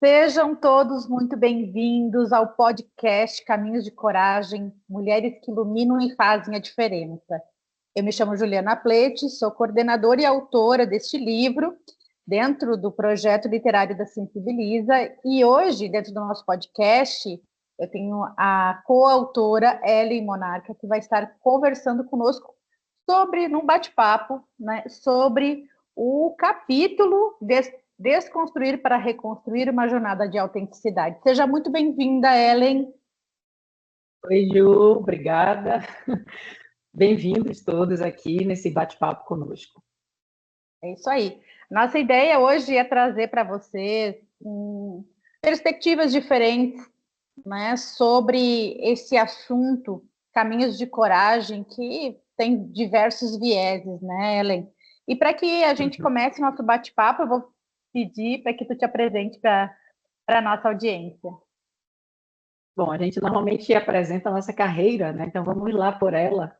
Sejam todos muito bem-vindos ao podcast Caminhos de Coragem, Mulheres que Iluminam e Fazem a Diferença. Eu me chamo Juliana Plete, sou coordenadora e autora deste livro, dentro do projeto literário da Sensibiliza, e hoje, dentro do nosso podcast, eu tenho a coautora Ellen Monarca, que vai estar conversando conosco sobre, num bate-papo, né, sobre o capítulo Desconstruir para Reconstruir, uma jornada de autenticidade. Seja muito bem-vinda, Ellen. Oi, Ju, obrigada. Bem-vindos todos aqui nesse bate-papo conosco. É isso aí. Nossa ideia hoje é trazer para vocês perspectivas diferentes, né, sobre esse assunto, caminhos de coragem, que tem diversos vieses, né, Ellen? E para que a gente comece nosso bate-papo, eu vou pedir para que tu te apresente para a nossa audiência. Bom, a gente normalmente apresenta a nossa carreira, né? Então vamos lá por ela.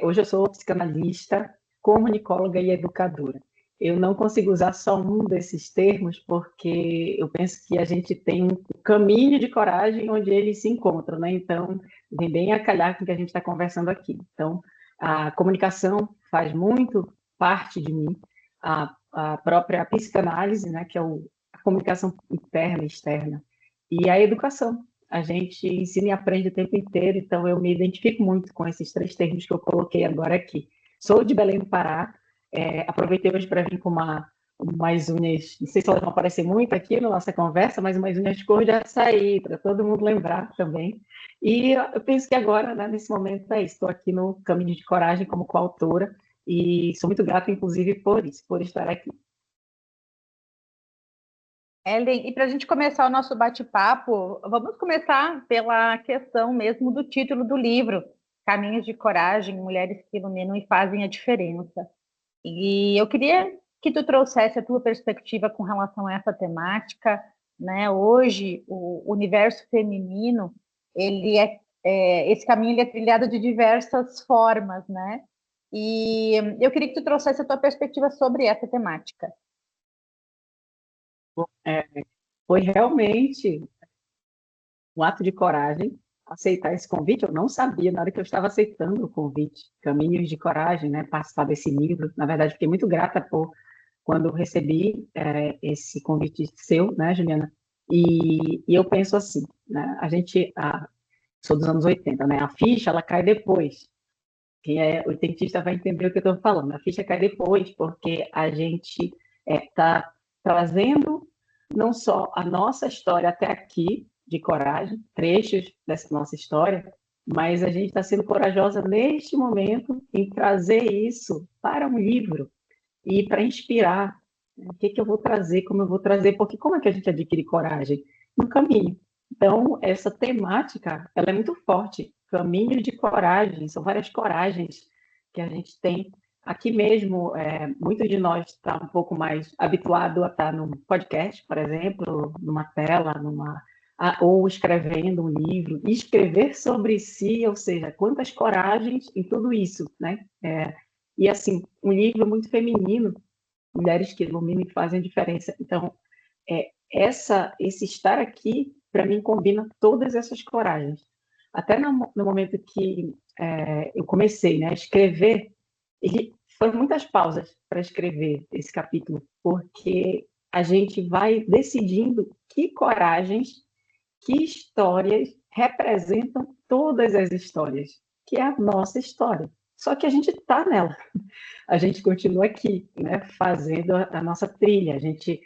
Hoje eu sou psicanalista, comunicóloga e educadora. Eu não consigo usar só um desses termos porque eu penso que a gente tem um caminho de coragem onde eles se encontram, né? Então vem bem a calhar com o que a gente está conversando aqui. Então a comunicação faz muito parte de mim, a própria psicanálise, né? Que é a comunicação interna e externa, e a educação. A gente ensina e aprende o tempo inteiro, então eu me identifico muito com esses três termos que eu coloquei agora aqui. Sou de Belém do Pará, aproveitei hoje para vir com umas unhas, não sei se elas vão aparecer muito aqui na nossa conversa, mas umas unhas de cor de açaí, para todo mundo lembrar também. E eu penso que agora, né, nesse momento, é isso. Estou aqui no Caminho de Coragem como coautora, e sou muito grata, inclusive, por isso, por estar aqui. Ellen, e para a gente começar o nosso bate-papo, vamos começar pela questão mesmo do título do livro, Caminhos de Coragem, Mulheres que Iluminam e Fazem a Diferença. E eu queria que tu trouxesse a tua perspectiva com relação a essa temática, né? Hoje, o universo feminino, esse caminho ele é trilhado de diversas formas, né? E eu queria que tu trouxesse a tua perspectiva sobre essa temática. Foi realmente um ato de coragem aceitar esse convite. Eu não sabia, na hora que eu estava aceitando o convite, Caminhos de Coragem, né, participar desse livro. Na verdade, fiquei muito grata quando recebi esse convite seu, né, Juliana? E eu penso assim, né, sou dos anos 80, né, a ficha, ela cai depois. Quem é oitentista vai entender o que eu estou falando. A ficha cai depois, porque a gente está trazendo não só a nossa história até aqui, de coragem, trechos dessa nossa história, mas a gente está sendo corajosa neste momento em trazer isso para um livro e para inspirar. O que eu vou trazer, como eu vou trazer, porque como é que a gente adquire coragem? No caminho. Então, essa temática, ela é muito forte. Caminho de coragem, são várias coragens que a gente tem. Aqui mesmo, muitos de nós está um pouco mais habituado a estar num podcast, por exemplo, numa tela, ou escrevendo um livro. E escrever sobre si, ou seja, quantas coragens em tudo isso, né? E assim, um livro muito feminino, Mulheres que Iluminam e Fazem a Diferença. Então, esse estar aqui, para mim, combina todas essas coragens. Até no momento que eu comecei, né, a escrever, foram muitas pausas para escrever esse capítulo, porque a gente vai decidindo que coragens, que histórias representam todas as histórias, que é a nossa história. Só que a gente está nela. A gente continua aqui, né, fazendo a nossa trilha. A gente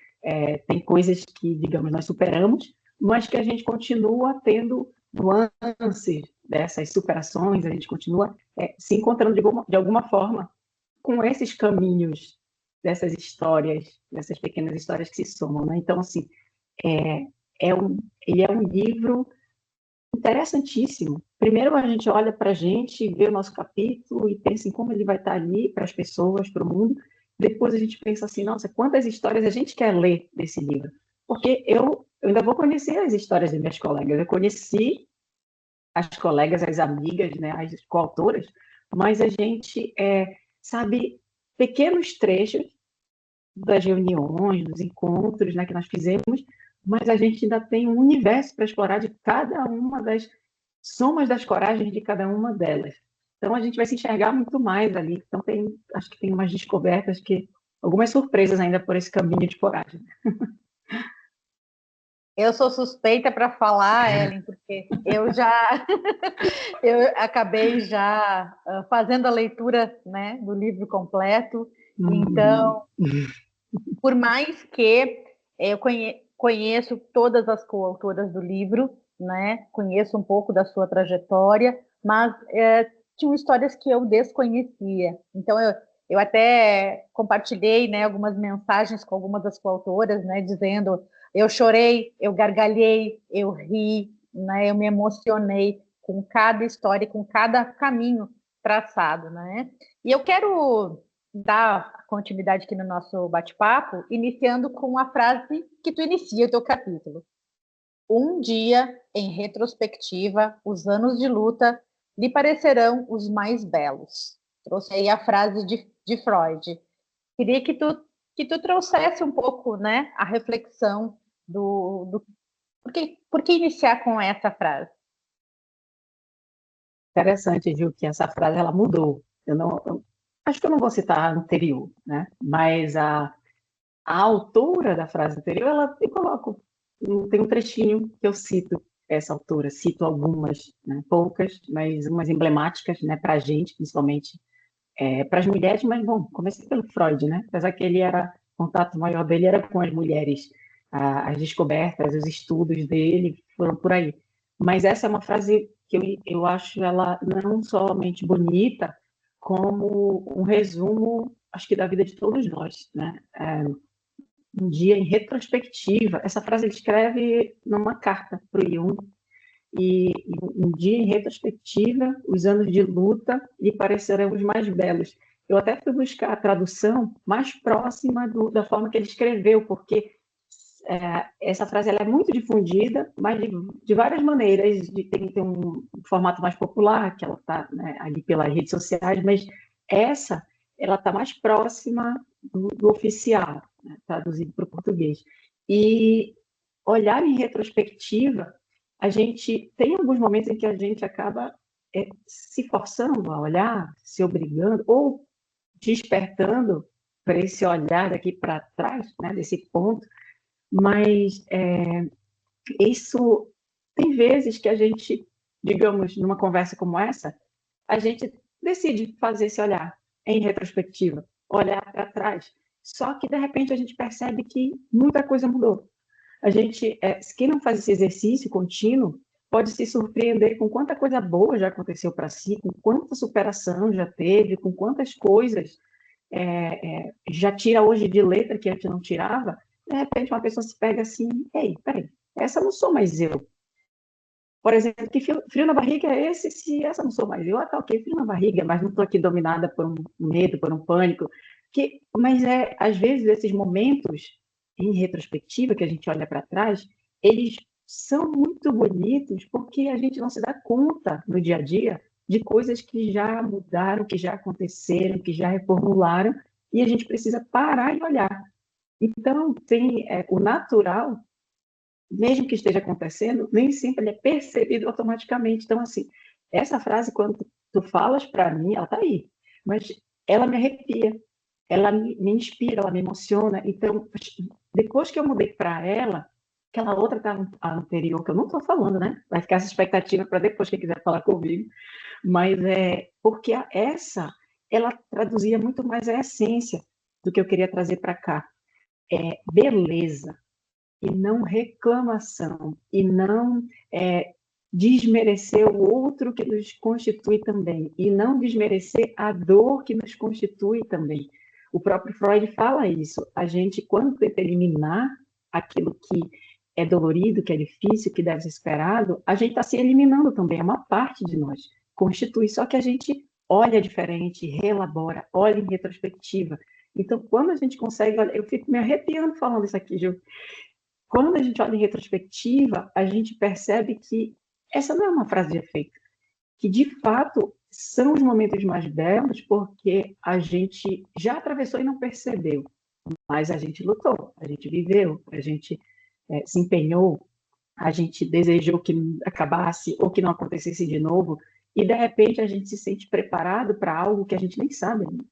tem coisas que, digamos, nós superamos, mas que a gente continua tendo nuances dessas superações, a gente continua se encontrando de alguma forma com esses caminhos dessas histórias, dessas pequenas histórias que se somam, né? Então, assim, ele é um livro interessantíssimo. Primeiro a gente olha para a gente, vê o nosso capítulo e pensa em como ele vai estar ali para as pessoas, para o mundo. Depois a gente pensa assim, nossa, quantas histórias a gente quer ler desse livro? Porque eu ainda vou conhecer as histórias das minhas colegas. Eu conheci as colegas, as amigas, né, as coautoras, mas a gente sabe pequenos trechos das reuniões, dos encontros, né, que nós fizemos, mas a gente ainda tem um universo para explorar de cada uma das somas das coragens de cada uma delas. Então a gente vai se enxergar muito mais ali. Então acho que tem umas descobertas que algumas surpresas ainda por esse caminho de coragem. Eu sou suspeita para falar, Ellen, porque eu já eu acabei já fazendo a leitura, né, do livro completo. Então, por mais que eu conheço todas as coautoras do livro, né, conheço um pouco da sua trajetória, mas tinham histórias que eu desconhecia. Então, eu até compartilhei, né, algumas mensagens com algumas das coautoras, né, dizendo: eu chorei, eu gargalhei, eu ri, né, eu me emocionei com cada história, com cada caminho traçado, né? E eu quero dar continuidade aqui no nosso bate-papo, iniciando com a frase que tu inicia o teu capítulo. Um dia, em retrospectiva, os anos de luta lhe parecerão os mais belos. Trouxe aí a frase de Freud. Queria que tu trouxesse um pouco, né, a reflexão do por que iniciar com essa frase? Interessante, Gil, que essa frase ela mudou. Acho que eu não vou citar a anterior, né? Mas a autora da frase anterior, eu coloco, tem um trechinho que eu cito essa autora, cito algumas, né? Poucas, mas umas emblemáticas, né? Para a gente, principalmente para as mulheres, mas bom, comecei pelo Freud, né? Apesar que o contato maior dele era com as mulheres, as descobertas, os estudos dele foram por aí. Mas essa é uma frase que eu acho ela não somente bonita, como um resumo, acho que da vida de todos nós, né? Um dia em retrospectiva, essa frase ele escreve numa carta para o Jung, e um dia em retrospectiva, os anos de luta lhe parecerão os mais belos. Eu até fui buscar a tradução mais próxima da forma que ele escreveu, porque essa frase ela é muito difundida, mas de várias maneiras. Tem um formato mais popular, que ela está, né, ali pelas redes sociais, mas essa ela está mais próxima do oficial, né, traduzido para o português. E olhar em retrospectiva, a gente tem alguns momentos em que a gente acaba se forçando a olhar, se obrigando, ou despertando para esse olhar daqui para trás, né, desse ponto, mas isso tem vezes que a gente, digamos, numa conversa como essa, a gente decide fazer esse olhar em retrospectiva, olhar para trás. Só que, de repente, a gente percebe que muita coisa mudou. Quem não faz esse exercício contínuo, pode se surpreender com quanta coisa boa já aconteceu para si, com quanta superação já teve, com quantas coisas já tira hoje de letra que antes não tirava. De repente, uma pessoa se pega assim: ei, peraí, essa não sou mais eu. Por exemplo, que frio na barriga é esse, se essa não sou mais eu? Ah, tá ok, frio na barriga, mas não estou aqui dominada por um medo, por um pânico. Mas às vezes, esses momentos, em retrospectiva, que a gente olha para trás, eles são muito bonitos porque a gente não se dá conta no dia a dia de coisas que já mudaram, que já aconteceram, que já reformularam, e a gente precisa parar e olhar. Então, tem o natural, mesmo que esteja acontecendo, nem sempre ele é percebido automaticamente. Então, assim, essa frase, quando tu falas para mim, ela está aí, mas ela me arrepia, ela me inspira, ela me emociona. Então, depois que eu mudei para ela, aquela outra a anterior, que eu não estou falando, né? Vai ficar essa expectativa para depois, quem quiser falar comigo. Mas porque ela traduzia muito mais a essência do que eu queria trazer para cá. Beleza, e não reclamação, e não desmerecer o outro que nos constitui também, e não desmerecer a dor que nos constitui também. O próprio Freud fala isso. A gente, quando tenta eliminar aquilo que é dolorido, que é difícil, que deve ser esperado, a gente está se eliminando também, é uma parte de nós, constitui, só que a gente olha diferente, relabora, olha em retrospectiva. Então, quando a gente consegue, eu fico me arrepiando falando isso aqui, Gil. Quando a gente olha em retrospectiva, a gente percebe que essa não é uma frase de efeito, que de fato são os momentos mais belos porque a gente já atravessou e não percebeu, mas a gente lutou, a gente viveu, a gente se empenhou, a gente desejou que acabasse ou que não acontecesse de novo, e de repente a gente se sente preparado para algo que a gente nem sabe ainda.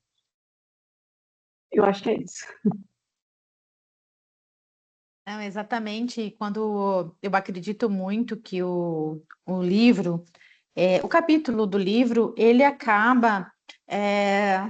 Eu acho que é isso. Não, exatamente. Quando eu acredito muito que o livro, o capítulo do livro, ele acaba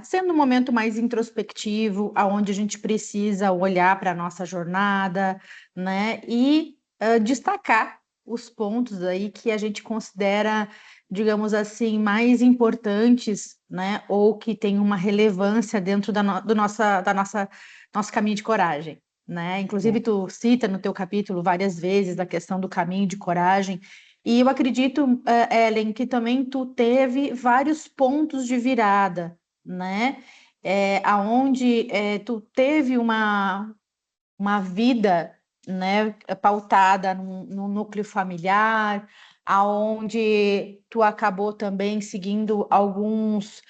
sendo um momento mais introspectivo, aonde a gente precisa olhar para a nossa jornada, né? E destacar os pontos aí que a gente considera, digamos assim, mais importantes, né? Ou que tem uma relevância dentro do nosso caminho de coragem. Né? Inclusive, tu cita no teu capítulo várias vezes a questão do caminho de coragem, e eu acredito, Ellen, que também tu teve vários pontos de virada, né? Aonde tu teve uma vida, né, pautada no núcleo familiar, aonde tu acabou também seguindo algumas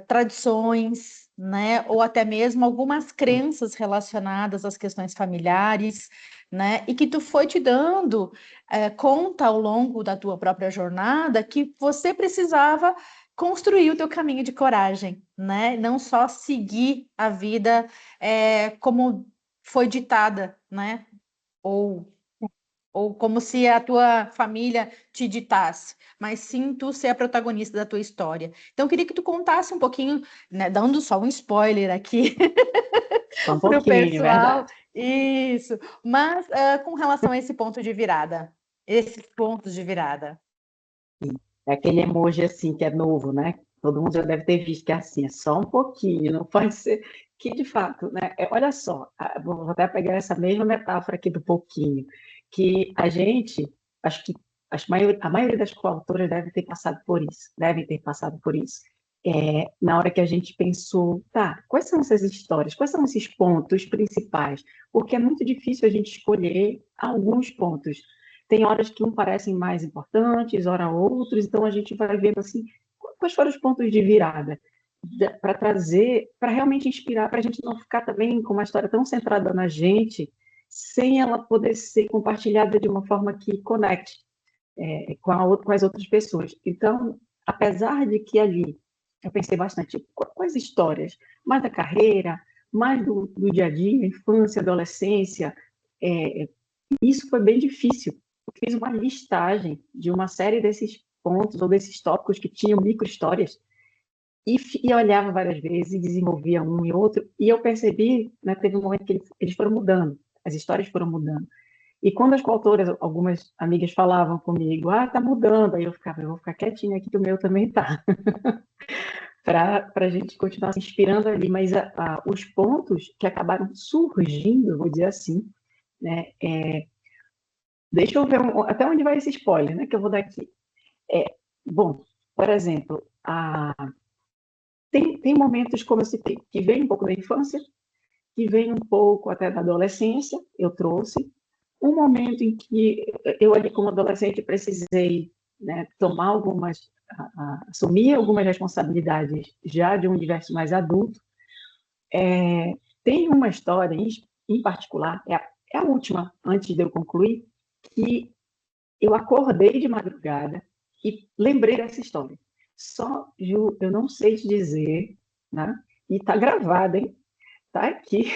tradições, né, ou até mesmo algumas crenças relacionadas às questões familiares, né, e que tu foi te dando conta ao longo da tua própria jornada que você precisava construir o teu caminho de coragem, né, não só seguir a vida como foi ditada, né, ou ou como se a tua família te ditasse, mas sim tu ser a protagonista da tua história. Então, eu queria que tu contasse um pouquinho, né, dando só um spoiler aqui Só um para o pouquinho, pessoal, verdade. isso, mas com relação a esse ponto de virada, esses pontos de virada. É aquele emoji assim que é novo, né? Todo mundo já deve ter visto que é assim, é só um pouquinho, não pode ser que de fato, né? Olha só, vou até pegar essa mesma metáfora aqui do pouquinho, que a gente, acho que a maioria das coautoras deve ter passado por isso, devem ter passado por isso. Na hora que a gente pensou, tá, quais são essas histórias, quais são esses pontos principais? Porque é muito difícil a gente escolher alguns pontos. Tem horas que um parecem mais importantes, hora outros, então a gente vai vendo assim, quais foram os pontos de virada para trazer, para realmente inspirar, para a gente não ficar também com uma história tão centrada na gente, sem ela poder ser compartilhada de uma forma que conecte com as outras pessoas. Então, apesar de que ali eu pensei bastante, quais histórias, mais da carreira, mais do dia a dia, infância, adolescência, é, isso foi bem difícil. Eu fiz uma listagem de uma série desses pontos ou desses tópicos que tinham micro-histórias e olhava várias vezes e desenvolvia um e outro, e eu percebi, né, teve um momento que eles foram mudando, as histórias foram mudando. E quando as coautoras, algumas amigas falavam comigo, tá mudando, aí eu vou ficar quietinha aqui que o meu também tá, para a gente continuar se inspirando ali, mas os pontos que acabaram surgindo, vou dizer assim, né, deixa eu ver até onde vai esse spoiler, né, que eu vou dar aqui. Bom, por exemplo, tem momentos, como eu citei, que vem um pouco da infância, que vem um pouco até da adolescência, eu trouxe. Um momento em que eu, ali como adolescente, precisei, né, tomar assumir algumas responsabilidades já de um universo mais adulto. Tem uma história em particular, é a última, antes de eu concluir, que eu acordei de madrugada e lembrei dessa história. Só, Ju, eu não sei te dizer, né? E tá gravada, hein? Tá aqui.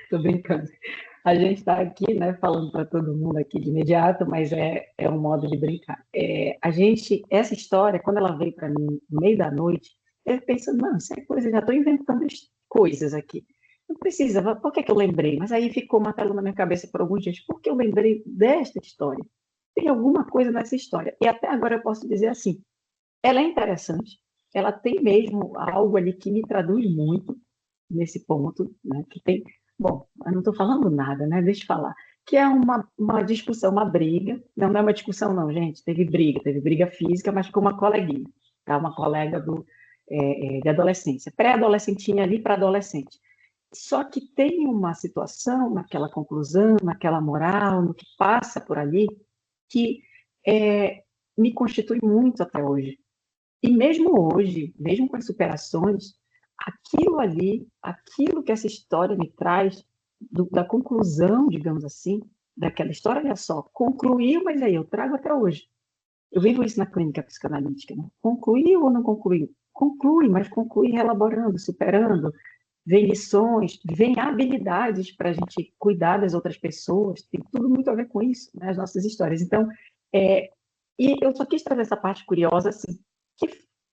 Tô brincando. A gente está aqui, né, falando para todo mundo aqui de imediato, mas é um modo de brincar. Essa história, quando ela veio para mim no meio da noite, eu pensando, não, isso é coisa, já estou inventando coisas aqui. Não precisa, por que eu lembrei? Mas aí ficou martelando na minha cabeça por alguns dias, por que eu lembrei desta história? Tem alguma coisa nessa história. E até agora eu posso dizer assim, ela é interessante, ela tem mesmo algo ali que me traduz muito nesse ponto, né, que tem. Bom, eu não estou falando nada, né? Deixa eu falar. Que é uma discussão, uma briga. Não, não é uma discussão, não, gente. Teve briga física, mas com uma coleguinha, tá? Uma colega de adolescência, pré-adolescentinha ali para adolescente. Só que tem uma situação naquela conclusão, naquela moral, no que passa por ali, que me constitui muito até hoje. E mesmo hoje, mesmo com as superações, aquilo ali, aquilo que essa história me traz, da conclusão, digamos assim, daquela história. Olha só, concluiu, mas aí eu trago até hoje. Eu vivo isso na clínica psicanalítica, né? Concluiu ou não concluiu? Conclui, mas conclui relaborando, superando, vem lições, vem habilidades para a gente cuidar das outras pessoas, tem tudo muito a ver com isso, né, as nossas histórias. Então, e eu só quis trazer essa parte curiosa, assim, que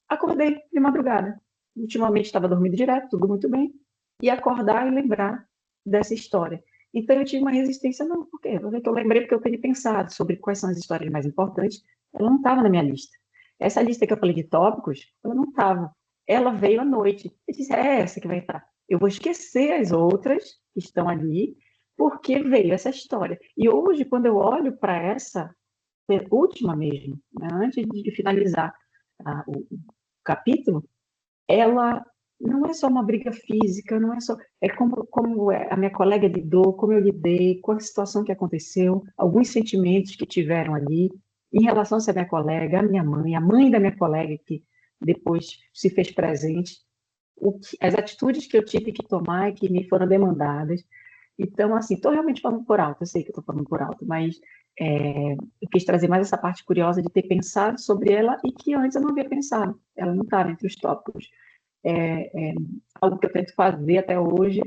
acordei de madrugada. Ultimamente estava dormindo direto, tudo muito bem, e acordar e lembrar dessa história. Então, eu tive uma resistência, não, por quê? Porque eu lembrei porque eu tenho pensado sobre quais são as histórias mais importantes, ela não estava na minha lista. Essa lista que eu falei de tópicos, ela não estava. Ela veio à noite. Eu disse, é essa que vai estar. Eu vou esquecer as outras que estão ali, porque veio essa história. E hoje, quando eu olho para essa última mesmo, né, antes de finalizar o capítulo, ela não é só uma briga física, não é só. É como a minha colega lidou, como eu lidei, com a situação que aconteceu, alguns sentimentos que tiveram ali, em relação a essa minha colega, a mãe da minha colega, que depois se fez presente, as atitudes que eu tive que tomar e que me foram demandadas. Então, assim, estou realmente falando por alto, eu sei que estou falando por alto, mas eu quis trazer mais essa parte curiosa de ter pensado sobre ela e que antes eu não havia pensado. Ela não estava entre os tópicos. Algo que eu tento fazer até hoje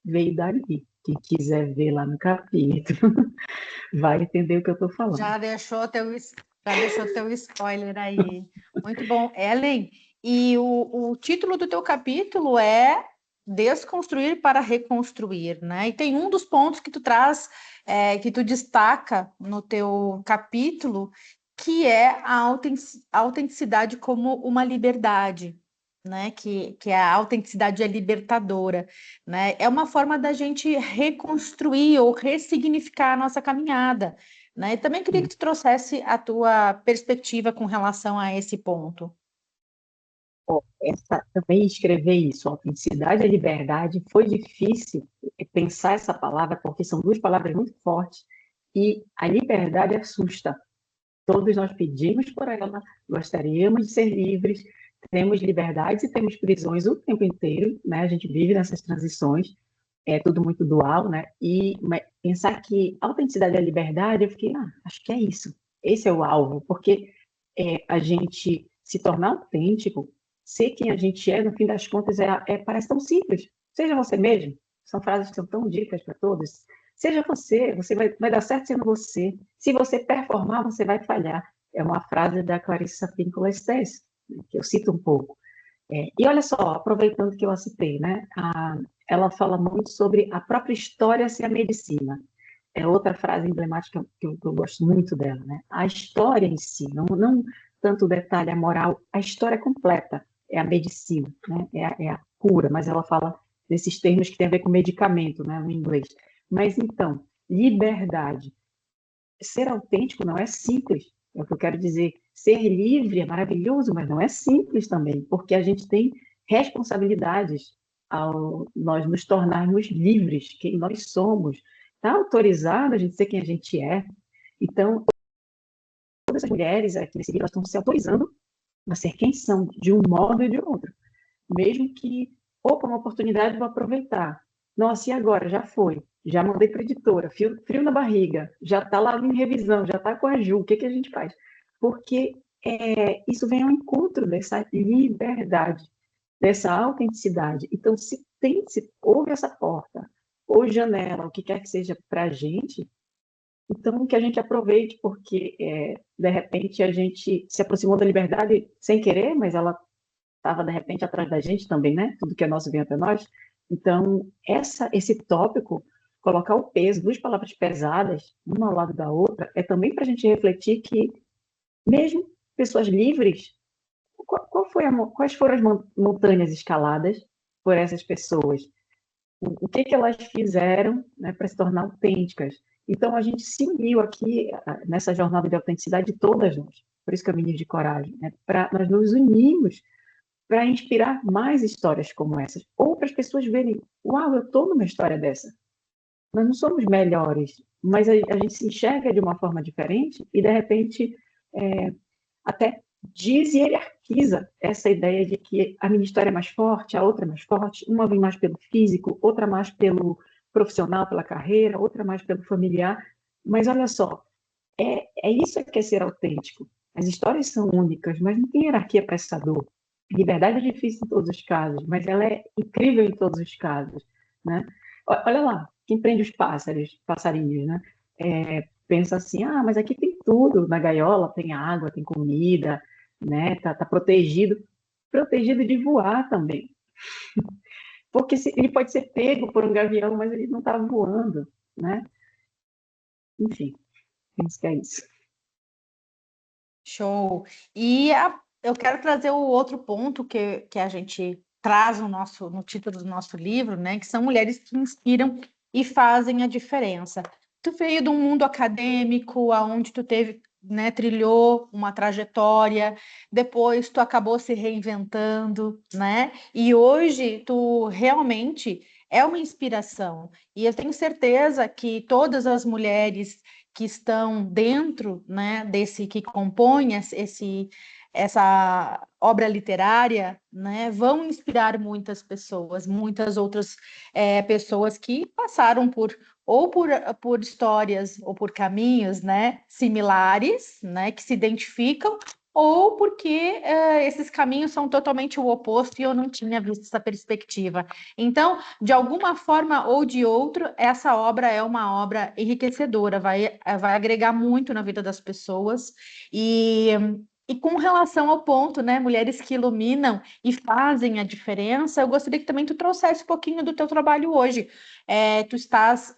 veio dali. Quem quiser ver lá no capítulo vai entender o que eu estou falando. Já deixou teu spoiler aí. Muito bom. Ellen, e o título do teu capítulo é Desconstruir para Reconstruir, né? E tem um dos pontos que tu traz, que tu destaca no teu capítulo, que é a autenticidade como uma liberdade, né? Que a autenticidade é libertadora, né? É uma forma da gente reconstruir ou ressignificar a nossa caminhada, né? E também queria que tu trouxesse a tua perspectiva com relação a esse ponto. Também escrever isso, autenticidade e liberdade, foi difícil pensar essa palavra, porque são duas palavras muito fortes, e a liberdade assusta. Todos nós pedimos por ela, gostaríamos de ser livres, temos liberdades e temos prisões o tempo inteiro, né? A gente vive nessas transições, é tudo muito dual, né? E pensar que a autenticidade e a liberdade, eu fiquei, acho que é isso, esse é o alvo, porque a gente se tornar autêntico, ser quem a gente é, no fim das contas, parece tão simples. Seja você mesmo, são frases que são tão dicas para todos. Seja você, você vai dar certo sendo você. Se você performar, você vai falhar. É uma frase da Clarissa Pinkola Estés, que eu cito um pouco. E olha só, aproveitando que eu a citei, né? Ela fala muito sobre a própria história ser a medicina. É outra frase emblemática que eu gosto muito dela, né? A história em si, não tanto o detalhe, a moral, a história completa é a medicina, né? É a cura, mas ela fala desses termos que tem a ver com medicamento, né? No inglês. Mas então, liberdade. Ser autêntico não é simples, é o que eu quero dizer. Ser livre é maravilhoso, mas não é simples também, porque a gente tem responsabilidades ao nós nos tornarmos livres, quem nós somos. Está autorizado a gente ser quem a gente é. Então, todas as mulheres aqui nesse livro estão se autorizando a ser quem são, de um modo e de outro. Mesmo que, opa, uma oportunidade, vou aproveitar. Nossa, e agora? Já foi. Já mandei para a editora, frio na barriga, já está lá em revisão, já está com a Ju, o que a gente faz? Porque isso vem ao encontro dessa liberdade, dessa autenticidade. Então, se houve essa porta, ou janela, o que quer que seja para a gente, então que a gente aproveite, porque de repente a gente se aproximou da liberdade sem querer, mas ela estava de repente atrás da gente também, né? Tudo que é nosso vem até nós. Então, esse tópico, colocar o peso, duas palavras pesadas, uma ao lado da outra, é também para a gente refletir que, mesmo pessoas livres, quais foram as montanhas escaladas por essas pessoas? O que elas fizeram, né, para se tornar autênticas? Então, a gente se uniu aqui nessa jornada de autenticidade, todas nós, por isso que eu me de coragem, né, para nós nos unirmos para inspirar mais histórias como essas. Ou para as pessoas verem, uau, eu estou numa história dessa. Nós não somos melhores, mas a gente se enxerga de uma forma diferente e, de repente, até deshierarquiza essa ideia de que a minha história é mais forte, a outra é mais forte, uma vem mais pelo físico, outra mais pelo profissional, pela carreira, outra mais pelo familiar. Mas olha só, isso que é ser autêntico. As histórias são únicas, mas não tem hierarquia para essa dor. Liberdade é difícil em todos os casos, mas ela é incrível em todos os casos, né? Olha lá, quem prende os passarinhos, né? Pensa assim, mas aqui tem tudo, na gaiola tem água, tem comida, né? Tá protegido de voar também. Porque ele pode ser pego por um gavião, mas ele não está voando, né? Enfim, penso que é isso. Show! Eu quero trazer o outro ponto que a gente traz no título do nosso livro, né? Que são mulheres que inspiram e fazem a diferença. Tu veio de um mundo acadêmico, aonde tu teve, né, trilhou uma trajetória, depois tu acabou se reinventando, né? E hoje tu realmente é uma inspiração. E eu tenho certeza que todas as mulheres que estão dentro, né, desse que compõe essa obra literária, né, vão inspirar muitas pessoas, muitas outras pessoas que passaram por histórias ou por caminhos, né, similares, né, que se identificam, ou porque esses caminhos são totalmente o oposto e eu não tinha visto essa perspectiva. Então, de alguma forma ou de outra, essa obra é uma obra enriquecedora, vai agregar muito na vida das pessoas. E com relação ao ponto, né, mulheres que iluminam e fazem a diferença, eu gostaria que também tu trouxesse um pouquinho do teu trabalho hoje. Tu estás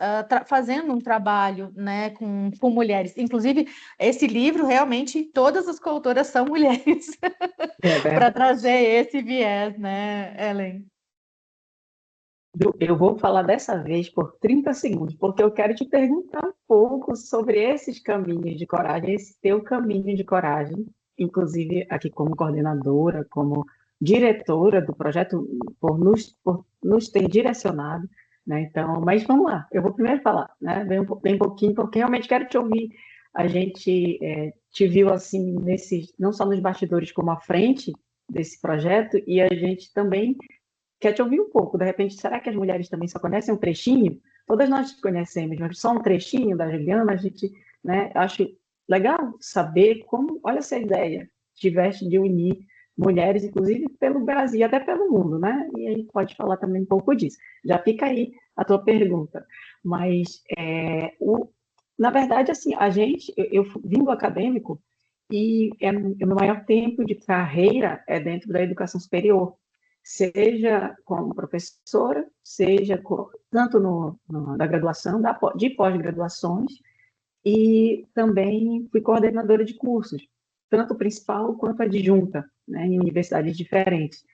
fazendo um trabalho, né, com mulheres. Inclusive, esse livro, realmente, todas as coautoras são mulheres, para trazer esse viés, né, Ellen? Eu vou falar dessa vez por 30 segundos, porque eu quero te perguntar um pouco sobre esses caminhos de coragem, esse teu caminho de coragem, inclusive aqui como coordenadora, como diretora do projeto, por nos ter direcionado, né? Então, mas vamos lá, eu vou primeiro falar, né? Bem um pouquinho, porque realmente quero te ouvir. A gente te viu assim, não só nos bastidores, como à frente desse projeto, e a gente também quer te ouvir um pouco. De repente, será que as mulheres também só conhecem um trechinho? Todas nós conhecemos, mas só um trechinho da Juliana, a gente, né, acho legal saber como, olha essa ideia, tiveste de unir mulheres, inclusive pelo Brasil, até pelo mundo, né? E aí pode falar também um pouco disso. Já fica aí a tua pergunta. Mas, na verdade, assim, eu vim do acadêmico e o meu maior tempo de carreira é dentro da educação superior, seja como professora, seja tanto na graduação, de pós-graduações, e também fui coordenadora de cursos, tanto principal quanto adjunta, né, em universidades diferentes.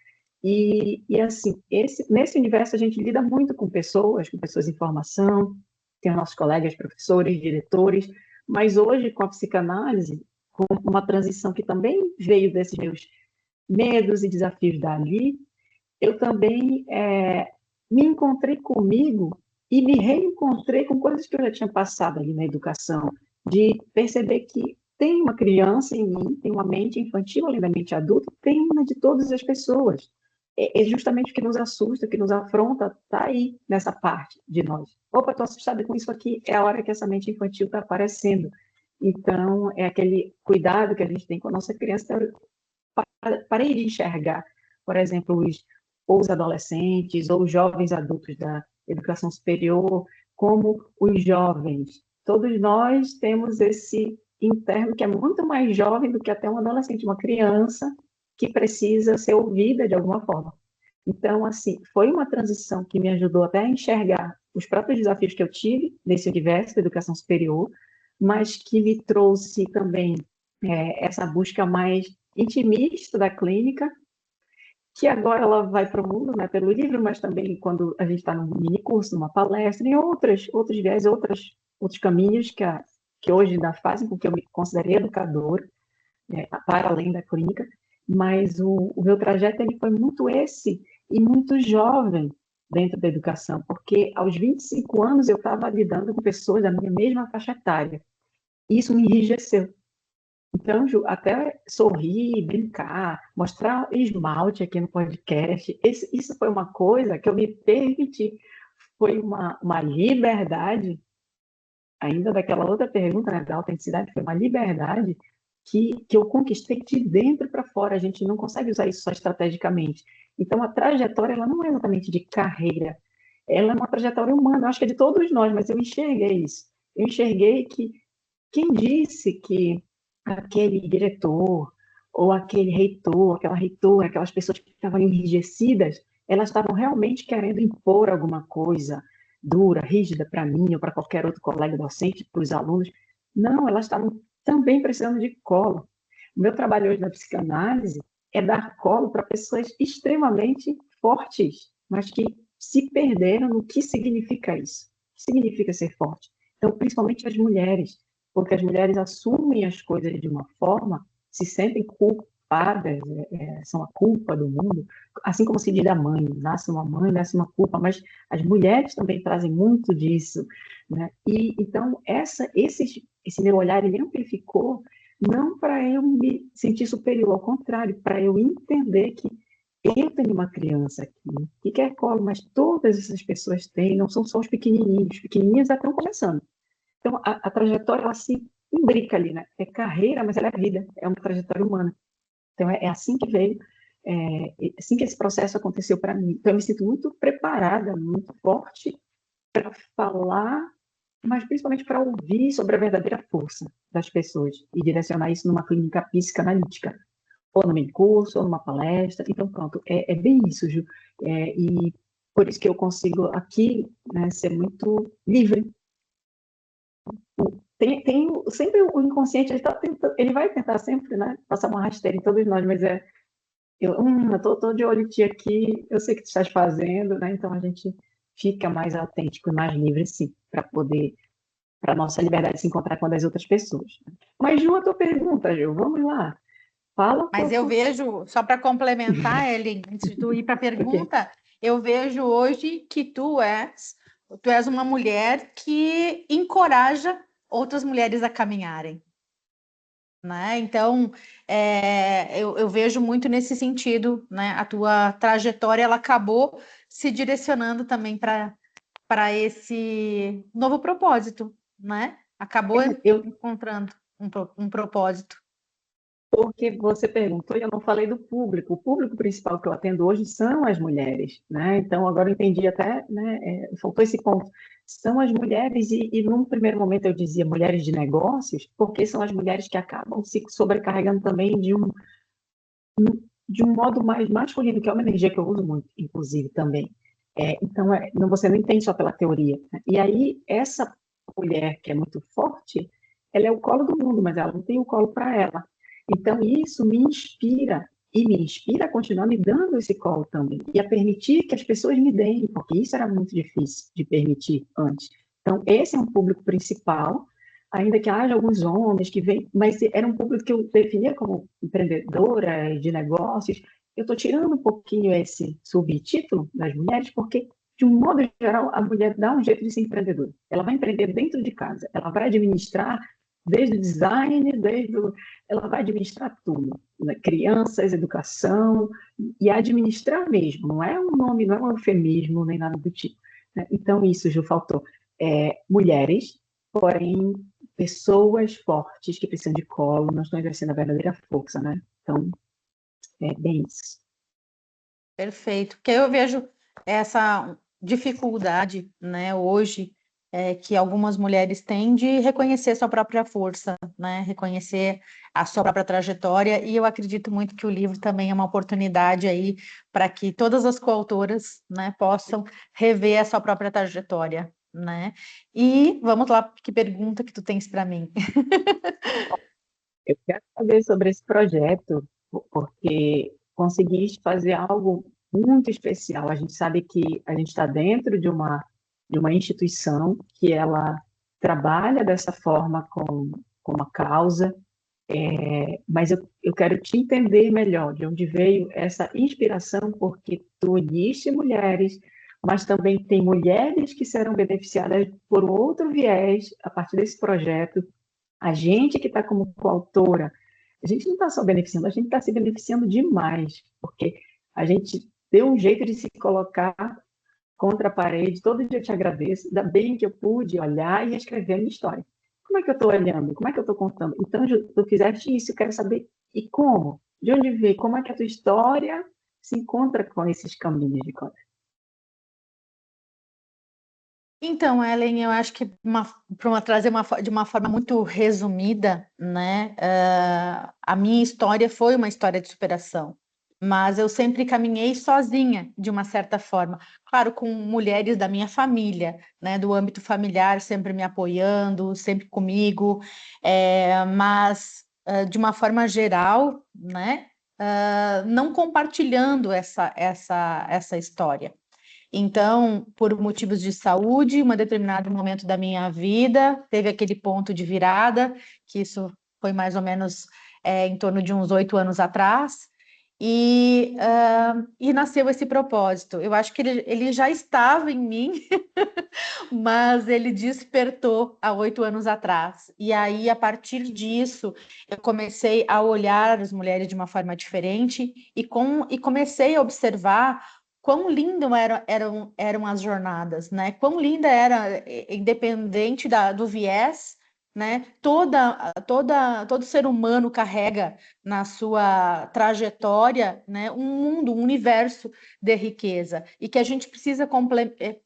E assim, nesse universo a gente lida muito com pessoas em formação, tem os nossos colegas, professores, diretores, mas hoje com a psicanálise, com uma transição que também veio desses meus medos e desafios dali, eu também me encontrei comigo e me reencontrei com coisas que eu já tinha passado ali na educação, de perceber que tem uma criança em mim, tem uma mente infantil, além da mente adulta, tem uma de todas as pessoas. É justamente o que nos assusta, o que nos afronta, está aí nessa parte de nós. Opa, estou assustada com isso aqui, é a hora que essa mente infantil está aparecendo. Então, é aquele cuidado que a gente tem com a nossa criança. Parei de enxergar, por exemplo, ou os adolescentes ou os jovens adultos da educação superior como os jovens. Todos nós temos esse interno que é muito mais jovem do que até um adolescente, uma criança que precisa ser ouvida de alguma forma. Então, assim, foi uma transição que me ajudou até a enxergar os próprios desafios que eu tive nesse universo da educação superior, mas que me trouxe também essa busca mais intimista da clínica, que agora ela vai para o mundo, né, pelo livro, mas também quando a gente está num mini curso, numa palestra, em outros viés, outros caminhos que hoje ainda fazem com que eu me considere educadora, para além da clínica, mas o meu trajeto ele foi muito esse, e muito jovem dentro da educação, porque aos 25 anos eu estava lidando com pessoas da minha mesma faixa etária, e isso me enrijeceu. Então, Ju, até sorrir, brincar, mostrar esmalte aqui no podcast, isso foi uma coisa que eu me permiti. foi uma liberdade, ainda daquela outra pergunta, né, da autenticidade, foi uma liberdade que eu conquistei de dentro para fora. A gente não consegue usar isso só estrategicamente. Então, a trajetória, ela não é exatamente de carreira, ela é uma trajetória humana. Eu acho que é de todos nós, mas eu enxerguei isso. Eu enxerguei que quem disse que aquele diretor, ou aquele reitor, aquela reitora, aquelas pessoas que estavam enrijecidas, elas estavam realmente querendo impor alguma coisa dura, rígida para mim ou para qualquer outro colega docente, para os alunos. Não, elas estavam também precisando de colo. O meu trabalho hoje na psicanálise é dar colo para pessoas extremamente fortes, mas que se perderam no que significa isso. O que significa ser forte? Então, principalmente as mulheres, porque as mulheres assumem as coisas de uma forma, se sentem culpadas, são a culpa do mundo, assim como se diz da mãe, nasce uma mãe, nasce uma culpa, mas as mulheres também trazem muito disso, né? E então esse meu olhar ele amplificou não para eu me sentir superior, ao contrário, para eu entender que eu tenho uma criança aqui que quer colo, mas todas essas pessoas têm, não são só os pequenininhos já estão começando. Então, a trajetória, ela se imbrica ali, né? É carreira, mas ela é vida, é uma trajetória humana. Então, é assim que veio, assim que esse processo aconteceu para mim. Então, eu me sinto muito preparada, muito forte para falar, mas principalmente para ouvir sobre a verdadeira força das pessoas e direcionar isso numa clínica psicanalítica, ou num curso, ou numa palestra. Então, pronto, é bem isso, Ju. E por isso que eu consigo aqui, né, ser muito livre. Sempre o inconsciente, ele vai tentar sempre, né, passar uma rasteira em todos nós, mas eu tô de olho em ti aqui, eu sei que tu estás fazendo, né, então a gente fica mais autêntico e mais livre, sim, para a nossa liberdade se encontrar com a das outras pessoas. Mas, Ju, a tua pergunta, Ju, vamos lá, fala um Mas eu pouco. vejo, só para complementar, Ellen, antes de tu ir para a Ok. pergunta, eu vejo hoje que tu és uma mulher que encoraja outras mulheres a caminharem, né? Então, eu vejo muito nesse sentido, né? A tua trajetória, ela acabou se direcionando também para esse novo propósito, né? Acabou Eu, encontrando um propósito. Porque você perguntou e eu não falei do público. O público principal que eu atendo hoje são as mulheres, né? Então, agora eu entendi até, né? Faltou esse ponto. São as mulheres, e num primeiro momento eu dizia mulheres de negócios, porque são as mulheres que acabam se sobrecarregando também de um modo mais masculino, que é uma energia que eu uso muito, inclusive, também. Então, não, você não entende só pela teoria, né? E aí, essa mulher que é muito forte, ela é o colo do mundo, mas ela não tem o colo para ela. Então, isso me inspira, e me inspira a continuar me dando esse colo também, e a permitir que as pessoas me deem, porque isso era muito difícil de permitir antes. Então, esse é um público principal, ainda que haja alguns homens que vêm, mas era um público que eu definia como empreendedora de negócios. Eu estou tirando um pouquinho esse subtítulo das mulheres, porque, de um modo geral, a mulher dá um jeito de ser empreendedora. Ela vai empreender dentro de casa, ela vai administrar desde o design, ela vai administrar tudo, né? Crianças, educação, e administrar mesmo, não é um nome, não é um eufemismo, nem nada do tipo, né? Então, isso, Ju, faltou. Mulheres, porém pessoas fortes que precisam de colo, não estão exercendo a verdadeira força, né? Então, é bem isso. Perfeito, porque eu vejo essa dificuldade, né, hoje, que algumas mulheres têm de reconhecer sua própria força, né, reconhecer a sua própria trajetória, e eu acredito muito que o livro também é uma oportunidade aí para que todas as coautoras, né, possam rever a sua própria trajetória, né? E vamos lá, que pergunta que tu tens para mim? Eu quero saber sobre esse projeto, porque conseguiste fazer algo muito especial. A gente sabe que a gente está dentro de uma instituição que ela trabalha dessa forma com uma causa, mas eu quero te entender melhor de onde veio essa inspiração, porque tu uniste mulheres, mas também tem mulheres que serão beneficiadas por um outro viés a partir desse projeto. A gente que está como coautora, a gente não está só beneficiando, a gente está se beneficiando demais, porque a gente deu um jeito de se colocar contra a parede, todo dia eu te agradeço, ainda bem que eu pude olhar e escrever a minha história. Como é que eu estou olhando? Como é que eu estou contando? Então, tu fizeste isso, eu quero saber, e como? De onde veio? Como é que a tua história se encontra com esses caminhos de coragem? Então, Ellen, eu acho que para trazer de uma forma muito resumida, né? A minha história foi uma história de superação, mas eu sempre caminhei sozinha, de uma certa forma. Claro, com mulheres da minha família, né? Do âmbito familiar, sempre me apoiando, sempre comigo, mas de uma forma geral, né? Não compartilhando essa história. Então, por motivos de saúde, em um determinado momento da minha vida, teve aquele ponto de virada, que isso foi mais ou menos em torno de uns 8 anos atrás, e nasceu esse propósito. Eu acho que ele já estava em mim, mas ele despertou há 8 anos atrás. E aí, a partir disso, eu comecei a olhar as mulheres de uma forma diferente e comecei a observar quão lindas eram as jornadas, né? Quão linda era, independente do viés, né? Todo ser humano carrega na sua trajetória, né? Um mundo, um universo de riqueza e que a gente precisa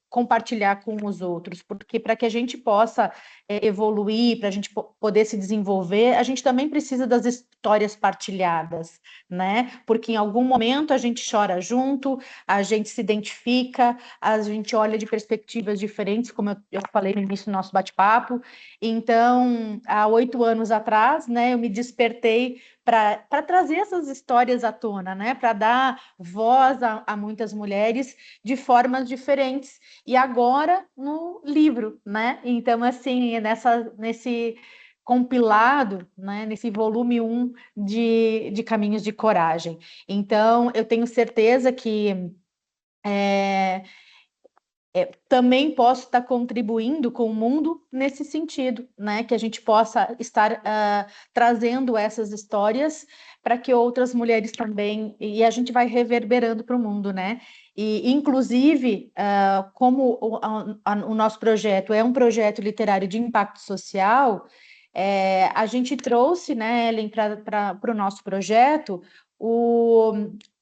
compartilhar com os outros, porque para que a gente possa evoluir, para a gente poder se desenvolver, a gente também precisa das histórias partilhadas, né? Porque em algum momento a gente chora junto, a gente se identifica, a gente olha de perspectivas diferentes, como eu falei no início do nosso bate-papo. Então, há 8 anos atrás, né, eu me despertei para trazer essas histórias à tona, né? Para dar voz a muitas mulheres de formas diferentes. E agora no livro, né? Então, assim, nesse compilado, né? Nesse volume 1 de Caminhos de Coragem. Então, eu tenho certeza que também posso estar contribuindo com o mundo nesse sentido, né? Que a gente possa estar trazendo essas histórias para que outras mulheres também, e a gente vai reverberando para o mundo, né? E, inclusive, como o nosso projeto é um projeto literário de impacto social, a gente trouxe, né, Ellen, para o nosso projeto o,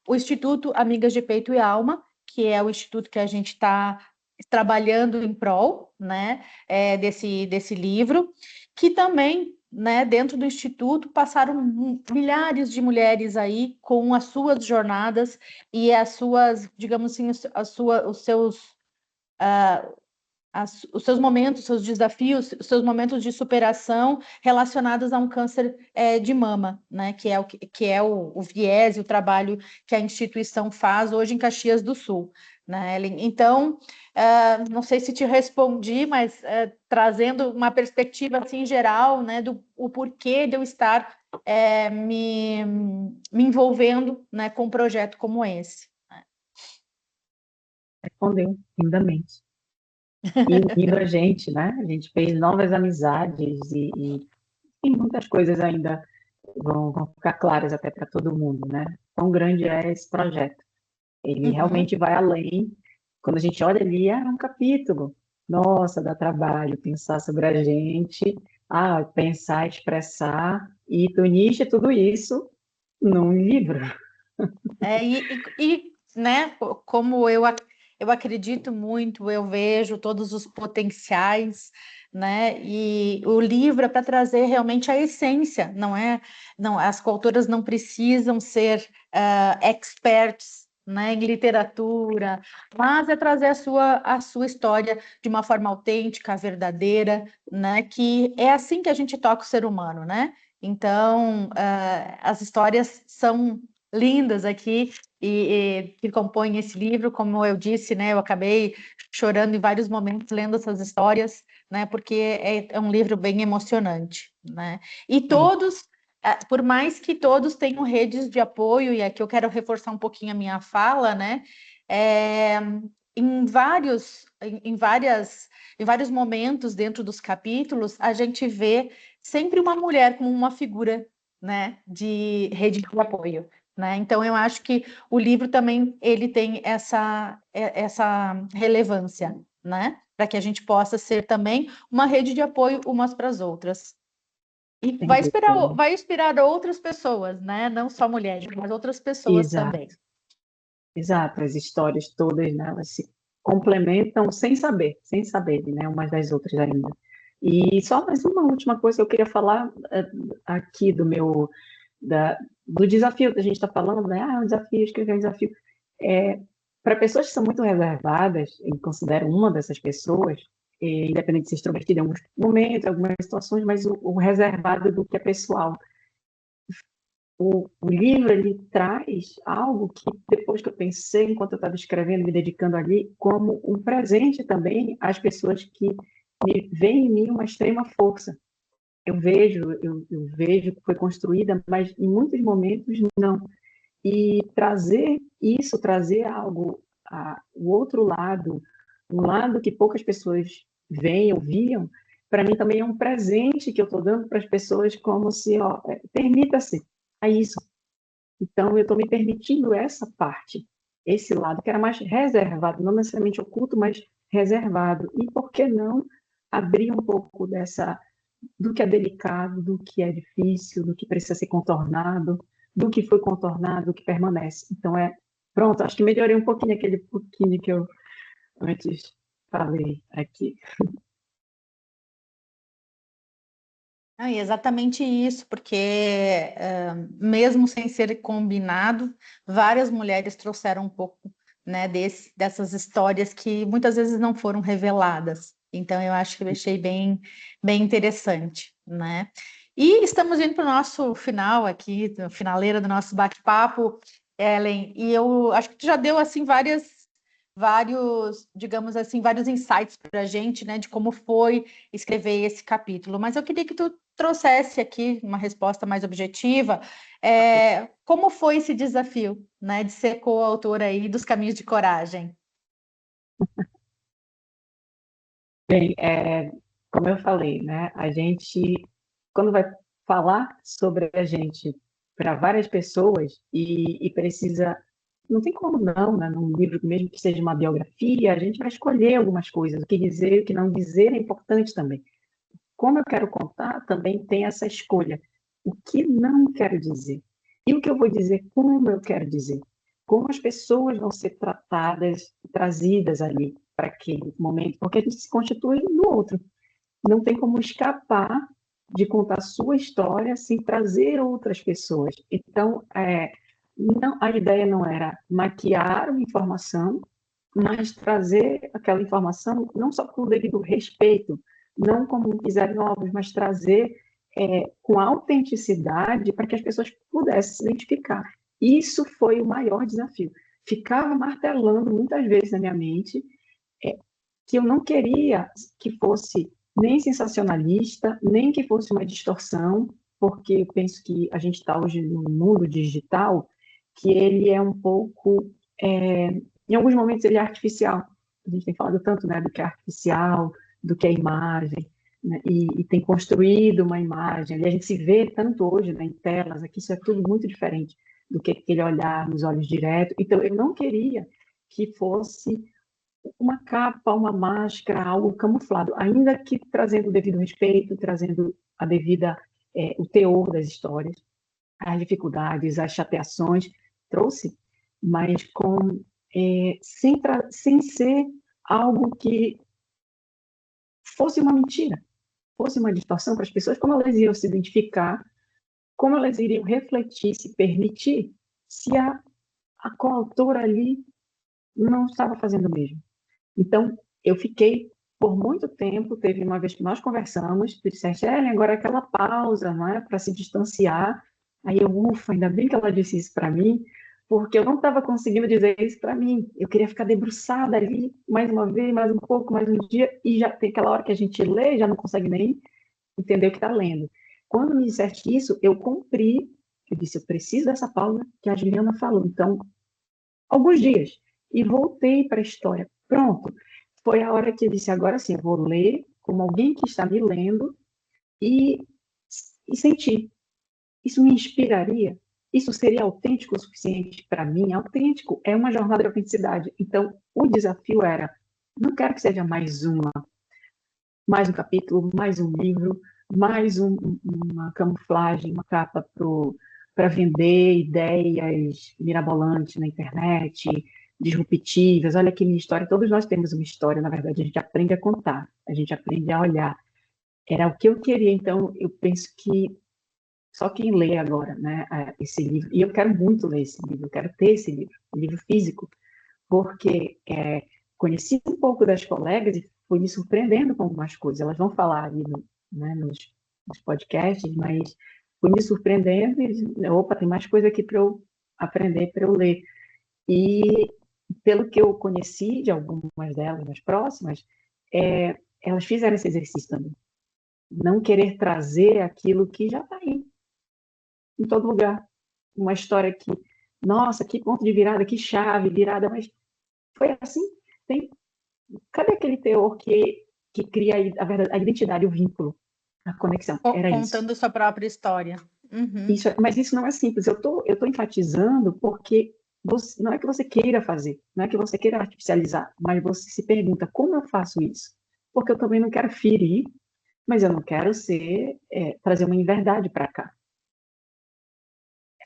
o Instituto Amigas de Peito e Alma, que é o instituto que a gente está trabalhando em prol, né, desse livro, que também, né, dentro do Instituto, passaram milhares de mulheres aí com as suas jornadas e as suas, digamos assim, os seus os seus momentos, os seus desafios, os seus momentos de superação relacionados a um câncer de mama, né? Que é o viés e o trabalho que a instituição faz hoje em Caxias do Sul, né, Ellen? Então, não sei se te respondi, mas trazendo uma perspectiva assim geral, né, do o porquê de eu estar me envolvendo, né, com um projeto como esse. Respondeu, lindamente. E unindo a gente, né? A gente fez novas amizades e muitas coisas ainda vão ficar claras até para todo mundo, né? Quão grande é esse projeto. Ele Uhum. realmente vai além. Quando a gente olha ali, é um capítulo. Nossa, dá trabalho pensar sobre a gente, pensar, expressar, e tu uniste tudo isso num livro. Né, como eu acredito muito, eu vejo todos os potenciais, né, e o livro é para trazer realmente a essência, não é? Não, as coautoras não precisam ser experts, né, em literatura, mas é trazer a sua história de uma forma autêntica, verdadeira, né, que é assim que a gente toca o ser humano, né? Então, as histórias são lindas aqui e que compõem esse livro, como eu disse, né, eu acabei chorando em vários momentos lendo essas histórias, né, porque é um livro bem emocionante, né, e É, todos, por mais que todos tenham redes de apoio, e aqui eu quero reforçar um pouquinho a minha fala, né, é, em vários momentos dentro dos capítulos, a gente vê sempre uma mulher como uma figura, né, de rede de apoio. né? Então, eu acho que o livro também ele tem essa relevância, né? Para que a gente possa ser também uma rede de apoio umas para as outras. E Sem dúvida. vai inspirar outras pessoas, né? Não só mulheres, mas outras pessoas Exato, também. exato. As histórias todas, né, elas se complementam sem saber, né, umas das outras ainda. E só mais uma última coisa que eu queria falar aqui do desafio que a gente está falando, né? Ah, é um desafio, escrever é um desafio. Para pessoas que são muito reservadas, eu me considero uma dessas pessoas, independente de ser extrovertida em alguns momentos, algumas situações, mas o reservado do que é pessoal. O livro, ele traz algo que, depois que eu pensei, enquanto eu estava escrevendo, me dedicando ali, como um presente também às pessoas que veem em mim uma extrema força. Eu vejo que foi construída, mas em muitos momentos não. E trazer isso, trazer algo, o outro lado, um lado que poucas pessoas veem ou viam, para mim também é um presente que eu estou dando para as pessoas, como se, ó, permita-se a isso. Então, eu estou me permitindo essa parte, esse lado, que era mais reservado, não necessariamente oculto, mas reservado. E por que não abrir um pouco do que é delicado, do que é difícil, do que precisa ser contornado, do que foi contornado, do que permanece. Então, pronto, acho que melhorei um pouquinho aquele pouquinho que eu antes falei aqui. Ah, e exatamente isso, porque mesmo sem ser combinado, várias mulheres trouxeram um pouco, né, dessas histórias que muitas vezes não foram reveladas. Então, eu acho que eu achei bem interessante, né? E estamos indo para o nosso final aqui, finaleira do nosso bate-papo, Ellen, e eu acho que tu já deu assim vários, digamos assim, vários insights para a gente, né, de como foi escrever esse capítulo. Mas eu queria que tu trouxesse aqui uma resposta mais objetiva. Como foi esse desafio, né, de ser coautora aí dos Caminhos de Coragem? Bem, como eu falei, né, a gente, quando vai falar sobre a gente para várias pessoas e precisa, não tem como não, né, num livro, mesmo que seja uma biografia, a gente vai escolher algumas coisas, o que dizer, o que não dizer é importante também. Como eu quero contar, também tem essa escolha. O que não quero dizer? E o que eu vou dizer, como eu quero dizer? Como as pessoas vão ser tratadas, trazidas ali para aquele momento? Porque a gente se constitui no outro. Não tem como escapar de contar a sua história sem trazer outras pessoas. Então, não, a ideia não era maquiar uma informação, mas trazer aquela informação não só com o devido respeito, não como pisar em ovos, mas trazer com autenticidade para que as pessoas pudessem se identificar. Isso foi o maior desafio. Ficava martelando muitas vezes na minha mente que eu não queria que fosse nem sensacionalista, nem que fosse uma distorção, porque eu penso que a gente está hoje no mundo digital, que ele é um pouco, em alguns momentos ele é artificial. A gente tem falado tanto, né, do que é artificial, do que é imagem, né, e tem construído uma imagem. Ali a gente se vê tanto hoje, né, em telas, aqui isso é tudo muito diferente do que aquele olhar nos olhos direto. Então eu não queria que fosse uma capa, uma máscara, algo camuflado, ainda que trazendo o devido respeito, trazendo a devida, o teor das histórias, as dificuldades, as chateações, trouxe, mas sem ser algo que fosse uma mentira, fosse uma distorção para as pessoas, como elas iam se identificar, como elas iriam refletir, se permitir, se a coautora ali não estava fazendo o mesmo. Então, eu fiquei por muito tempo, teve uma vez que nós conversamos, tu disseste, agora é aquela pausa, não é, para se distanciar. Aí eu, ufa, ainda bem que ela disse isso para mim, porque eu não estava conseguindo dizer isso para mim. Eu queria ficar debruçada ali, mais uma vez, mais um pouco, mais um dia, e já tem aquela hora que a gente lê, já não consegue nem entender o que está lendo. Quando me disseste isso, eu cumpri, eu disse, eu preciso dessa pausa que a Juliana falou. Então, alguns dias, e voltei para a história. Pronto, foi a hora que eu disse, agora sim, eu vou ler como alguém que está me lendo e sentir. Isso me inspiraria? isso seria autêntico o suficiente para mim? Autêntico é uma jornada de autenticidade. Então, o desafio era, não quero que seja mais um capítulo, mais um livro, uma camuflagem, uma capa para vender ideias mirabolantes na internet, disruptivas. Olha aqui minha história. Todos nós temos uma história, na verdade, a gente aprende a contar, a gente aprende a olhar. Era o que eu queria, então eu penso que só quem lê agora, né, esse livro, e eu quero muito ler esse livro, eu quero ter esse livro físico, porque conheci um pouco das colegas e fui me surpreendendo com algumas coisas. Elas vão falar aí né, nos podcasts, mas fui me surpreendendo e, opa, tem mais coisa aqui para eu aprender, para eu ler. E pelo que eu conheci de algumas delas, mais próximas, elas fizeram esse exercício também. Não querer trazer aquilo que já está aí, em todo lugar. Uma história que, nossa, que ponto de virada, que chave, virada, mas foi assim. Cadê aquele teor que cria a identidade, o vínculo, a conexão? Era Contando isso. sua própria história. Uhum. Mas isso não é simples. Eu tô enfatizando porque não é que você queira fazer, não é que você queira artificializar, mas você se pergunta, como eu faço isso? Porque eu também não quero ferir, mas eu não quero trazer uma inverdade para cá.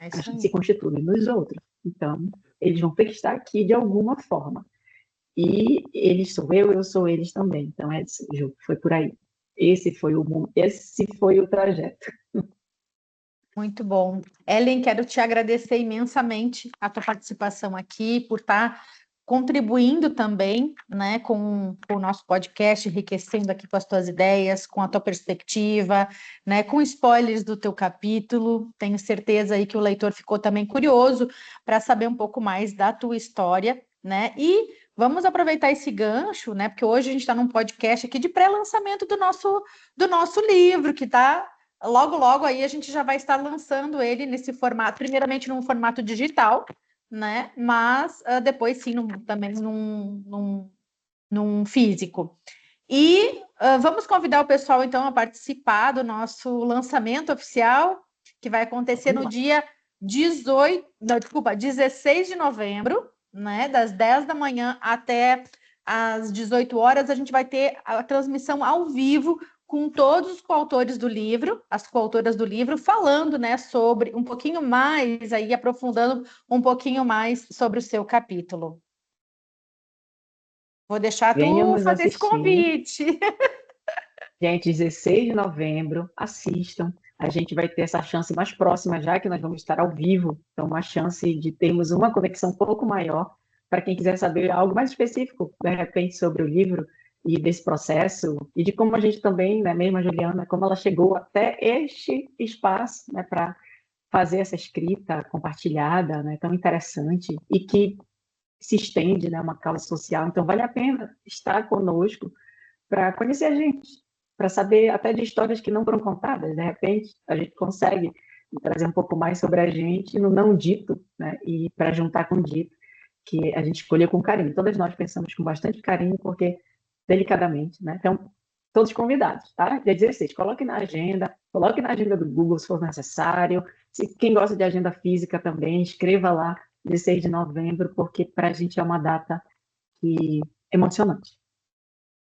É A isso gente aí. se constitui nos outros. Então, eles vão ter que estar aqui de alguma forma. E eles sou eu sou eles também. Então, Ju, foi por aí. Esse foi o trajeto. Muito bom. Ellen, quero te agradecer imensamente a tua participação aqui, por estar contribuindo também, né, com o nosso podcast, enriquecendo aqui com as tuas ideias, com a tua perspectiva, né, com spoilers do teu capítulo. Tenho certeza aí que o leitor ficou também curioso para saber um pouco mais da tua história, né? E vamos aproveitar esse gancho, né? Porque hoje a gente está num podcast aqui de pré-lançamento do nosso livro, que está logo, logo aí a gente já vai estar lançando ele nesse formato, primeiramente num formato digital, né? Mas depois sim, também num físico. E vamos convidar o pessoal, então, a participar do nosso lançamento oficial, que vai acontecer no dia 16 de novembro, né? Das 10 da manhã até às 18 horas, a gente vai ter a transmissão ao vivo com todos os coautores do livro, as coautoras do livro, falando, né, sobre um pouquinho mais, aí aprofundando um pouquinho mais sobre o seu capítulo. Vou deixar Venham tu nos fazer esse assistir. convite. Gente, 16 de novembro, assistam. A gente vai ter essa chance mais próxima, já que nós vamos estar ao vivo. Então, uma chance de termos uma conexão um pouco maior para quem quiser saber algo mais específico, de repente, sobre o livro e desse processo, e de como a gente também, né, mesmo a Juliana, como ela chegou até este espaço, né, para fazer essa escrita compartilhada, né, tão interessante, e que se estende, né, uma causa social. Então, vale a pena estar conosco para conhecer a gente, para saber até de histórias que não foram contadas. De repente, a gente consegue trazer um pouco mais sobre a gente no não dito, né? E para juntar com o dito, que a gente escolheu com carinho. Todas nós pensamos com bastante carinho, porque delicadamente, né? Então, todos convidados, tá? Dia 16, coloque na agenda do Google se for necessário. Quem gosta de agenda física também, escreva lá, 16 de novembro, porque para a gente é uma data emocionante.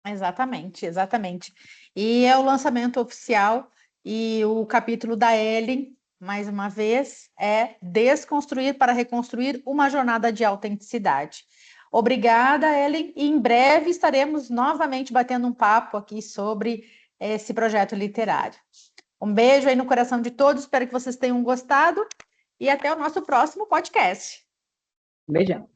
Exatamente, exatamente. E é o lançamento oficial e o capítulo da Ellen, mais uma vez, é Desconstruir para Reconstruir uma Jornada de Autenticidade. Obrigada, Ellen, e em breve estaremos novamente batendo um papo aqui sobre esse projeto literário. Um beijo aí no coração de todos, espero que vocês tenham gostado e até o nosso próximo podcast. Beijão.